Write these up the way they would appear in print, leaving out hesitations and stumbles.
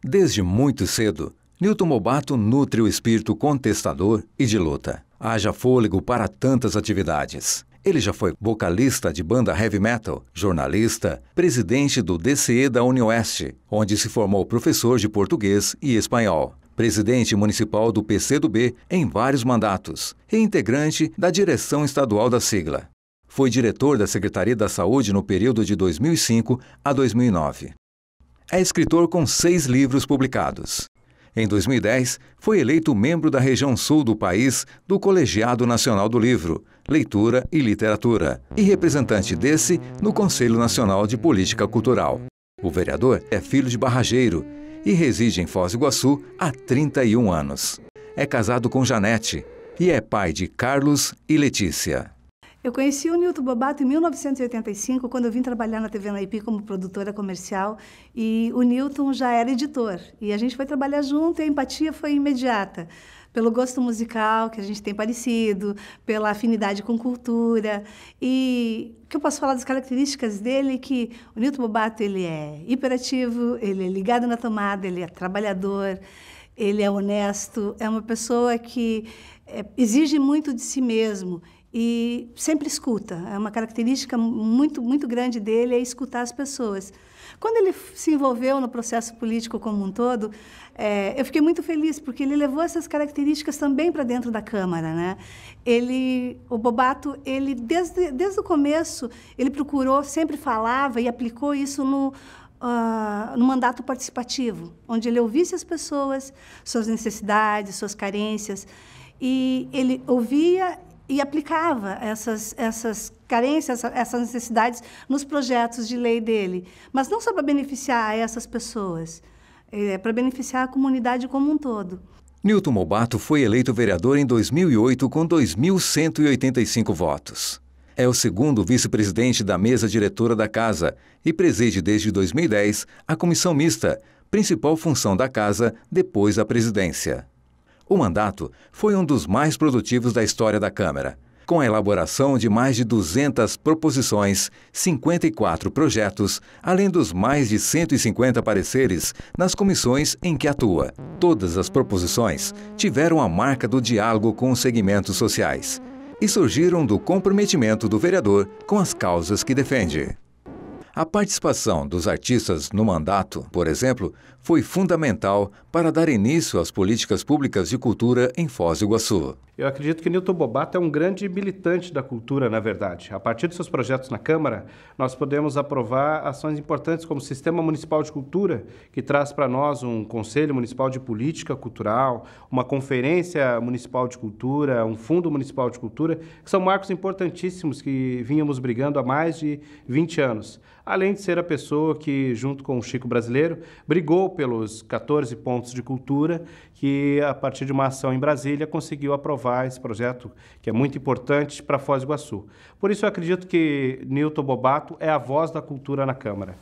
Desde muito cedo, Newton Bobato nutre o espírito contestador e de luta. Haja fôlego para tantas atividades. Ele já foi vocalista de banda heavy metal, jornalista, presidente do DCE da UniOeste, onde se formou professor de português e espanhol, presidente municipal do PCdoB em vários mandatos e integrante da direção estadual da sigla. Foi diretor da Secretaria da Saúde no período de 2005 a 2009. É escritor com 6 livros publicados. Em 2010, foi eleito membro da região sul do país do Colegiado Nacional do Livro, Leitura e Literatura e representante desse no Conselho Nacional de Política Cultural. O vereador é filho de barrageiro e reside em Foz do Iguaçu há 31 anos. É casado com Janete e é pai de Carlos e Letícia. Eu conheci o Newton Bobato em 1985, quando eu vim trabalhar na TV Naipí como produtora comercial, e o Newton já era editor. E a gente foi trabalhar junto e a empatia foi imediata, pelo gosto musical que a gente tem parecido, pela afinidade com cultura. E o que eu posso falar das características dele é que o Newton Bobato ele é hiperativo, ele é ligado na tomada, ele é trabalhador, ele é honesto, é uma pessoa que exige muito de si mesmo e sempre escuta. É uma característica muito grande dele, é escutar as pessoas. Quando ele se envolveu no processo político como um todo, eu fiquei muito feliz, porque ele levou essas características também para dentro da Câmara, né? O Bobato, desde o começo, ele procurou, sempre falava e aplicou isso no mandato participativo, onde ele ouvisse as pessoas, suas necessidades, suas carências, e ele ouvia e aplicava essas carências, essas necessidades nos projetos de lei dele. Mas não só para beneficiar essas pessoas, para beneficiar a comunidade como um todo. Newton Bobato foi eleito vereador em 2008 com 2.185 votos. É o segundo vice-presidente da mesa diretora da Casa e preside desde 2010 a Comissão Mista, principal função da Casa depois da presidência. O mandato foi um dos mais produtivos da história da Câmara, com a elaboração de mais de 200 proposições, 54 projetos, além dos mais de 150 pareceres nas comissões em que atua. Todas as proposições tiveram a marca do diálogo com os segmentos sociais e surgiram do comprometimento do vereador com as causas que defende. A participação dos artistas no mandato, por exemplo, foi fundamental para dar início às políticas públicas de cultura em Foz do Iguaçu. Eu acredito que Newton Bobato é um grande militante da cultura, na verdade. A partir dos seus projetos na Câmara, nós podemos aprovar ações importantes como o Sistema Municipal de Cultura, que traz para nós um Conselho Municipal de Política Cultural, uma Conferência Municipal de Cultura, um Fundo Municipal de Cultura, que são marcos importantíssimos que vínhamos brigando há mais de 20 anos. Além de ser a pessoa que, junto com o Chico Brasileiro, brigou pelos 14 pontos de cultura, que, a partir de uma ação em Brasília, conseguiu aprovar esse projeto, que é muito importante para Foz do Iguaçu. Por isso, eu acredito que Newton Bobato é a voz da cultura na Câmara.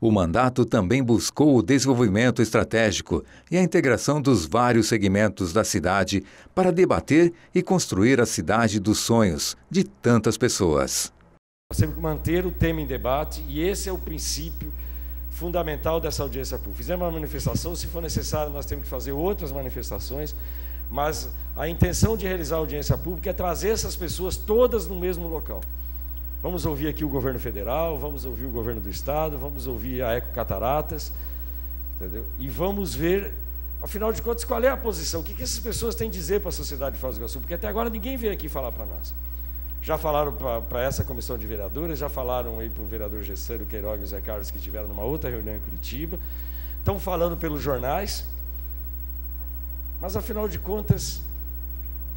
O mandato também buscou o desenvolvimento estratégico e a integração dos vários segmentos da cidade para debater e construir a cidade dos sonhos de tantas pessoas. Nós temos que manter o tema em debate e esse é o princípio fundamental dessa audiência pública. Fizemos uma manifestação, se for necessário nós temos que fazer outras manifestações, mas a intenção de realizar a audiência pública é trazer essas pessoas todas no mesmo local. Vamos ouvir aqui o governo federal, vamos ouvir o governo do estado, vamos ouvir a Eco Cataratas, entendeu? E vamos ver, afinal de contas, qual é a posição, o que essas pessoas têm a dizer para a sociedade de Foz do Iguaçu, porque até agora ninguém veio aqui falar para nós. Já falaram para essa comissão de vereadores, já falaram aí para o vereador Gesseiro, Queiroga e o Zé Carlos, que estiveram numa outra reunião em Curitiba, estão falando pelos jornais, mas afinal de contas,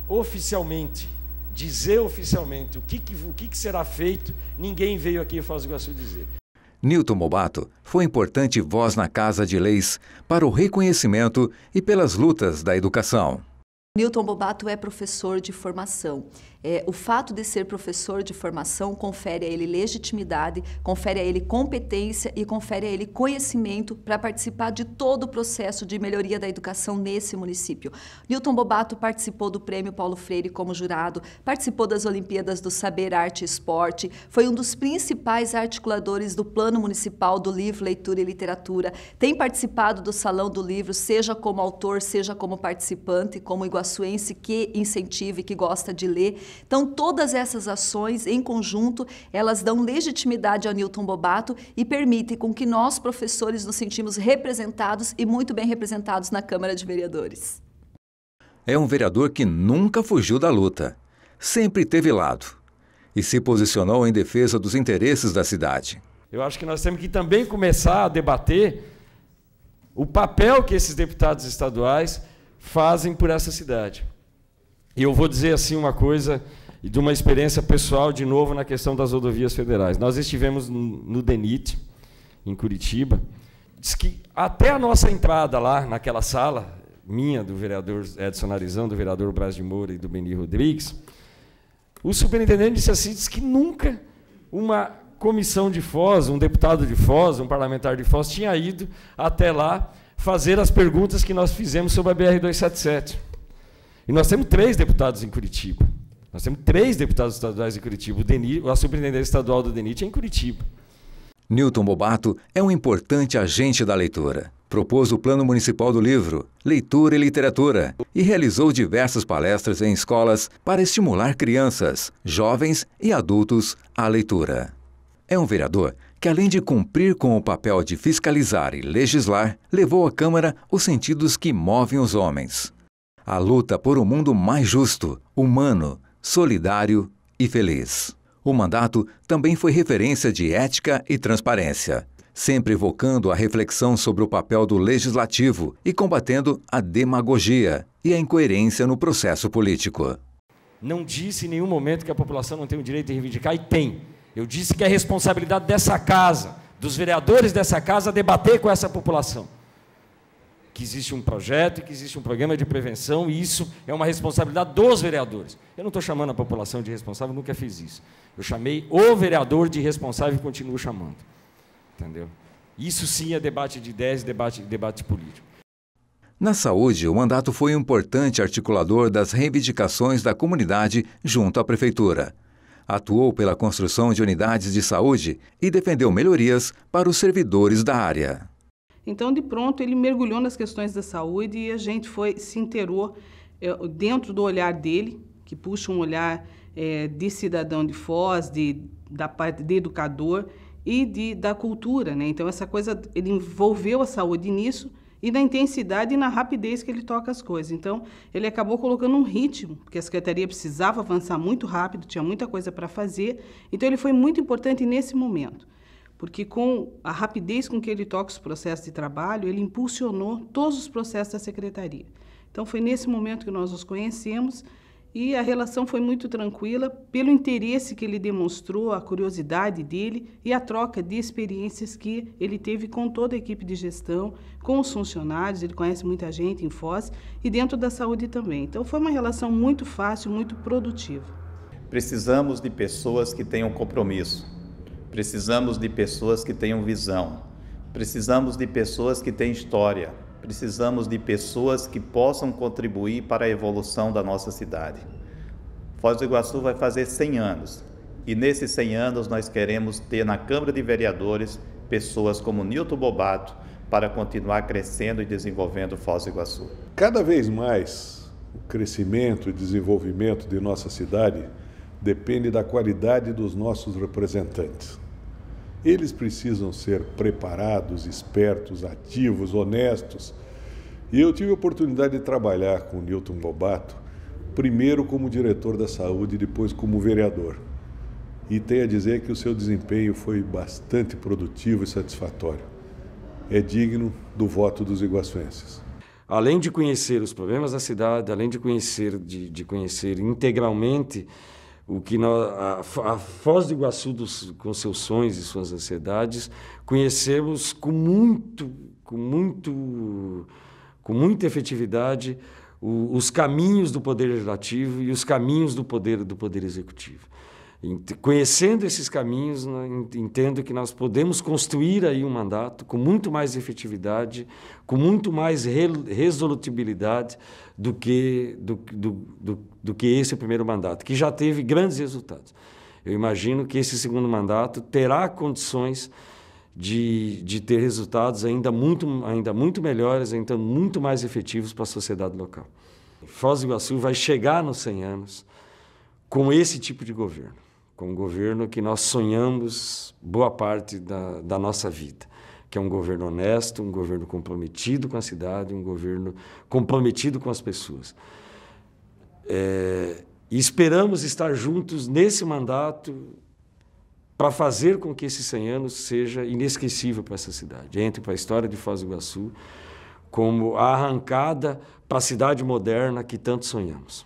oficialmente, dizer oficialmente o que será feito, ninguém veio aqui em Foz do Iguaçu dizer. Newton Bobato foi importante voz na Casa de Leis para o reconhecimento e pelas lutas da educação. Newton Bobato é professor de formação. O fato de ser professor de formação confere a ele legitimidade, confere a ele competência e confere a ele conhecimento para participar de todo o processo de melhoria da educação nesse município. Newton Bobato participou do Prêmio Paulo Freire como jurado, participou das Olimpíadas do Saber, Arte e Esporte, foi um dos principais articuladores do Plano Municipal do Livro, Leitura e Literatura, tem participado do Salão do Livro, seja como autor, seja como participante, como iguaçuense que incentiva e que gosta de ler. Então, todas essas ações, em conjunto, elas dão legitimidade ao Newton Bobato e permitem com que nós, professores, nos sentimos representados e muito bem representados na Câmara de Vereadores. É um vereador que nunca fugiu da luta, sempre teve lado e se posicionou em defesa dos interesses da cidade. Eu acho que nós temos que também começar a debater o papel que esses deputados estaduais fazem por essa cidade. E eu vou dizer assim uma coisa, de uma experiência pessoal, de novo, na questão das rodovias federais. Nós estivemos no DENIT, em Curitiba. Diz que até a nossa entrada lá, naquela sala, minha, do vereador Edson Arizão, do vereador Braz de Moura e do Beni Rodrigues, o superintendente disse assim, diz que nunca uma comissão de Foz, um deputado de Foz, um parlamentar de Foz, tinha ido até lá fazer as perguntas que nós fizemos sobre a BR-277. E nós temos 3 deputados em Curitiba. Nós temos 3 deputados estaduais em Curitiba. A superintendência estadual do DENIT é em Curitiba. Newton Bobato é um importante agente da leitura. Propôs o Plano Municipal do Livro, Leitura e Literatura e realizou diversas palestras em escolas para estimular crianças, jovens e adultos à leitura. É um vereador que, além de cumprir com o papel de fiscalizar e legislar, levou à Câmara os sentidos que movem os homens. A luta por um mundo mais justo, humano, solidário e feliz. O mandato também foi referência de ética e transparência, sempre evocando a reflexão sobre o papel do legislativo e combatendo a demagogia e a incoerência no processo político. Não disse em nenhum momento que a população não tem o direito de reivindicar, e tem. Eu disse que é responsabilidade dessa casa, dos vereadores dessa casa, debater com essa população. Que existe um projeto, que existe um programa de prevenção, e isso é uma responsabilidade dos vereadores. Eu não estou chamando a população de responsável, nunca fiz isso. Eu chamei o vereador de responsável e continuo chamando. Entendeu? Isso sim é debate de ideias, debate político. Na saúde, o mandato foi um importante articulador das reivindicações da comunidade junto à prefeitura. Atuou pela construção de unidades de saúde e defendeu melhorias para os servidores da área. Então, de pronto, ele mergulhou nas questões da saúde e a gente se inteirou dentro do olhar dele, que puxa um olhar de cidadão de Foz, da parte de educador e da cultura, né? Então, essa coisa, ele envolveu a saúde nisso e na intensidade e na rapidez que ele toca as coisas. Então, ele acabou colocando um ritmo, porque a Secretaria precisava avançar muito rápido, tinha muita coisa para fazer. Então, ele foi muito importante nesse momento, porque com a rapidez com que ele toca os processos de trabalho, ele impulsionou todos os processos da Secretaria. Então, foi nesse momento que nós nos conhecemos e a relação foi muito tranquila pelo interesse que ele demonstrou, a curiosidade dele e a troca de experiências que ele teve com toda a equipe de gestão, com os funcionários, ele conhece muita gente em Foz e dentro da saúde também. Então, foi uma relação muito fácil, muito produtiva. Precisamos de pessoas que tenham compromisso. Precisamos de pessoas que tenham visão, precisamos de pessoas que têm história, precisamos de pessoas que possam contribuir para a evolução da nossa cidade. Foz do Iguaçu vai fazer 100 anos e nesses 100 anos nós queremos ter na Câmara de Vereadores pessoas como Newton Bobato para continuar crescendo e desenvolvendo Foz do Iguaçu. Cada vez mais o crescimento e desenvolvimento de nossa cidade depende da qualidade dos nossos representantes. Eles precisam ser preparados, espertos, ativos, honestos. E eu tive a oportunidade de trabalhar com o Newton Bobato, primeiro como diretor da saúde e depois como vereador. E tenho a dizer que o seu desempenho foi bastante produtivo e satisfatório. É digno do voto dos iguaçuenses. Além de conhecer os problemas da cidade, além de conhecer integralmente o que a Foz do Iguaçu, com seus sonhos e suas ansiedades, conhecemos com muita efetividade os caminhos do Poder Legislativo e os caminhos do Poder Executivo. Conhecendo esses caminhos, entendo que nós podemos construir aí um mandato com muito mais efetividade, com muito mais resolutibilidade do que esse primeiro mandato, que já teve grandes resultados. Eu imagino que esse segundo mandato terá condições de ter resultados ainda muito melhores, ainda muito mais efetivos para a sociedade local. Foz do Iguaçu vai chegar nos 100 anos com esse tipo de governo, com um governo que nós sonhamos boa parte da nossa vida, que é um governo honesto, um governo comprometido com a cidade, um governo comprometido com as pessoas. E esperamos estar juntos nesse mandato para fazer com que esses 100 anos seja inesquecível para essa cidade. Entre para a história de Foz do Iguaçu como a arrancada para a cidade moderna que tanto sonhamos.